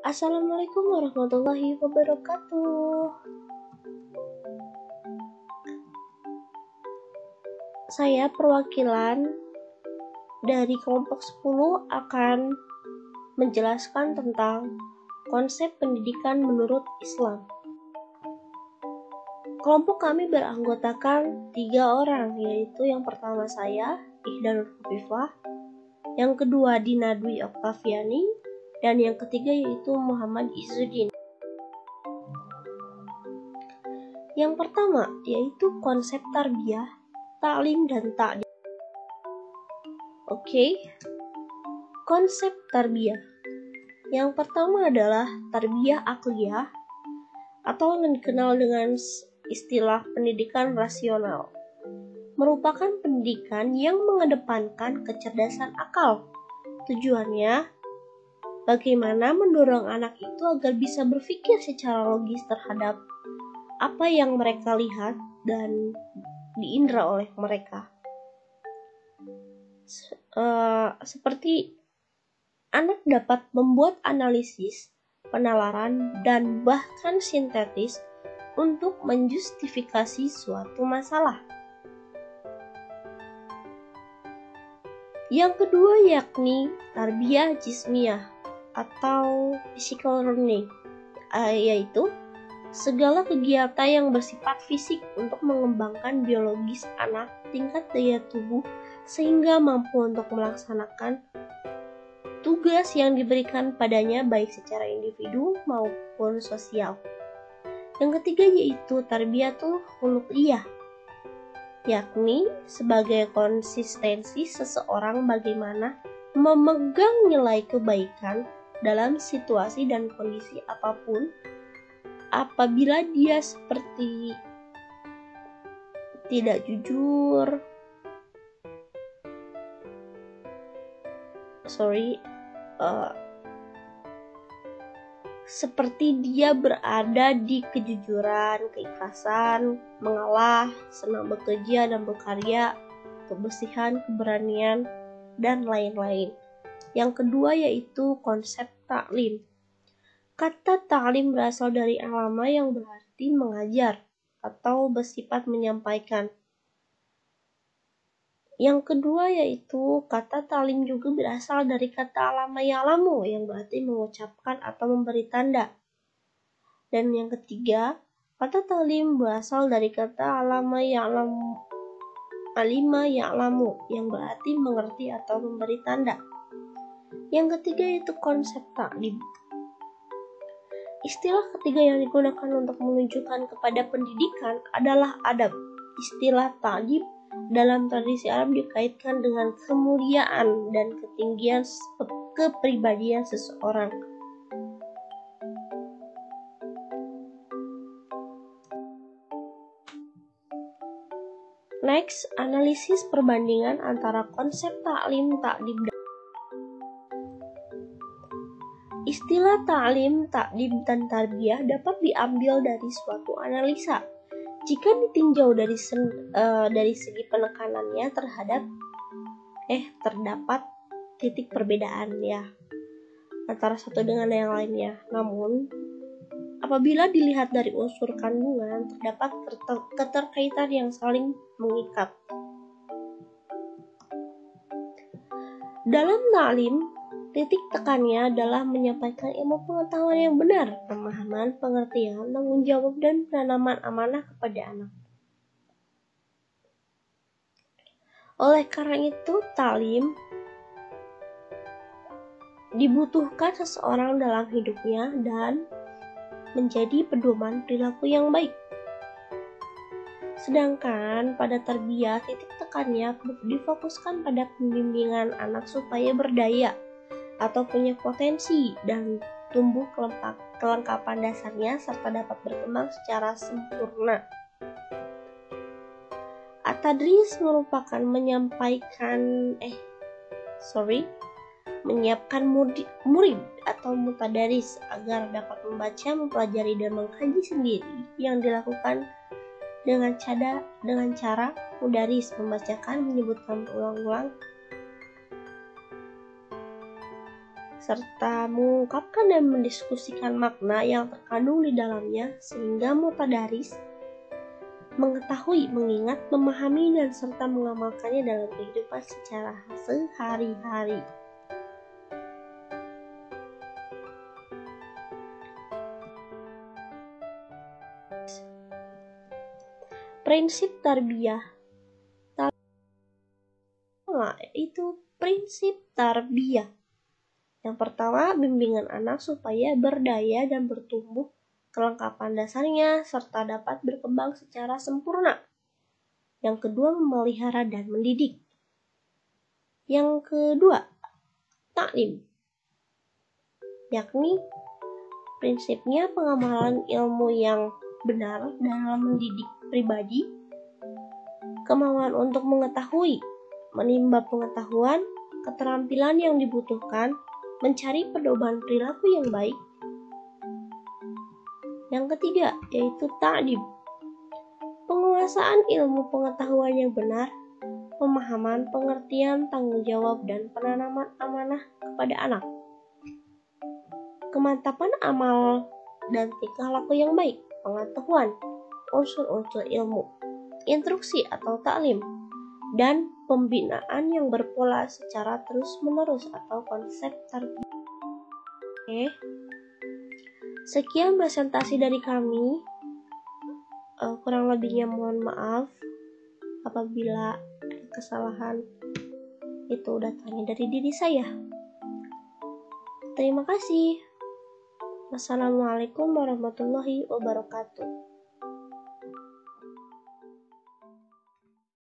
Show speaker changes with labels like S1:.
S1: Assalamualaikum warahmatullahi wabarakatuh. Saya perwakilan dari kelompok 10 akan menjelaskan tentang konsep pendidikan menurut Islam. Kelompok kami beranggotakan 3 orang, yaitu yang pertama saya, Ihdanur Khofifah, yang kedua Dina Dwi Oktaviani, dan yang ketiga yaitu Muhammad Izzuddin. Yang pertama yaitu konsep tarbiyah, taklim dan ta'dib. Oke. Konsep tarbiyah. Yang pertama adalah tarbiyah akliyah atau yang dikenal dengan istilah pendidikan rasional. Merupakan pendidikan yang mengedepankan kecerdasan akal. Tujuannya bagaimana mendorong anak itu agar bisa berpikir secara logis terhadap apa yang mereka lihat dan diindra oleh mereka. Seperti anak dapat membuat analisis, penalaran, dan bahkan sintetis untuk menjustifikasi suatu masalah. Yang kedua yakni tarbiyah jismiyah atau physical learning, yaitu segala kegiatan yang bersifat fisik untuk mengembangkan biologis anak, tingkat daya tubuh, sehingga mampu untuk melaksanakan tugas yang diberikan padanya baik secara individu maupun sosial. Yang ketiga yaitu tarbiyatul khuluqiyah, yakni sebagai konsistensi seseorang bagaimana memegang nilai kebaikan dalam situasi dan kondisi apapun apabila dia seperti tidak jujur, seperti dia berada di kejujuran, keikhlasan, mengalah, senang bekerja dan berkarya, kebersihan, keberanian, dan lain-lain. Yang kedua yaitu konsep taklim. Kata taklim berasal dari alama yang berarti mengajar atau bersifat menyampaikan. Yang kedua yaitu kata taklim juga berasal dari kata alama ya'lamu yang berarti mengucapkan atau memberi tanda. Dan yang ketiga, kata taklim berasal dari kata alama ya'lamu, alima ya'lamu yang berarti mengerti atau memberi tanda. Yang ketiga yaitu konsep taklim. Istilah ketiga yang digunakan untuk menunjukkan kepada pendidikan adalah adab. Istilah ta'dib dalam tradisi Arab dikaitkan dengan kemuliaan dan ketinggian kepribadian seseorang. Next, analisis perbandingan antara konsep taklim, ta'dib, dan istilah taklim, ta'dib, dan tarbiyah dapat diambil dari suatu analisa. Jika ditinjau dari segi penekanannya terdapat titik perbedaan ya antara satu dengan yang lainnya. Namun, apabila dilihat dari unsur kandungan, terdapat keterkaitan yang saling mengikat. Dalam taklim, titik tekannya adalah menyampaikan ilmu pengetahuan yang benar, pemahaman, pengertian, tanggung jawab, dan penanaman amanah kepada anak. Oleh karena itu, taklim dibutuhkan seseorang dalam hidupnya dan menjadi pedoman perilaku yang baik. Sedangkan pada tarbiyah, titik tekannya difokuskan pada pembimbingan anak supaya berdaya atau punya potensi dan tumbuh kelengkapan dasarnya serta dapat berkembang secara sempurna. At-tadris merupakan menyiapkan murid atau mutadaris agar dapat membaca, mempelajari, dan mengkaji sendiri yang dilakukan dengan cara mudaris membacakan, menyebutkan berulang-ulang serta mengungkapkan dan mendiskusikan makna yang terkandung di dalamnya sehingga mutadaris mengetahui, mengingat, memahami, dan serta mengamalkannya dalam kehidupan secara sehari-hari. Prinsip tarbiyah itu prinsip tarbiyah. Yang pertama, bimbingan anak supaya berdaya dan bertumbuh kelengkapan dasarnya serta dapat berkembang secara sempurna. Yang kedua, memelihara dan mendidik. Yang kedua, taklim, yakni prinsipnya pengamalan ilmu yang benar dalam mendidik pribadi, kemauan untuk mengetahui, menimba pengetahuan, keterampilan yang dibutuhkan, mencari pedoman perilaku yang baik. Yang ketiga, yaitu ta'dib, penguasaan ilmu pengetahuan yang benar, pemahaman, pengertian, tanggung jawab, dan penanaman amanah kepada anak, kemantapan amal dan tingkah laku yang baik, pengetahuan, unsur-unsur ilmu, instruksi atau taklim, dan pembinaan yang berpola secara terus-menerus atau konsep tarbiyah. Oke. Sekian presentasi dari kami. Kurang lebihnya mohon maaf apabila kesalahan itu datangnya dari diri saya. Terima kasih. Wassalamualaikum warahmatullahi wabarakatuh.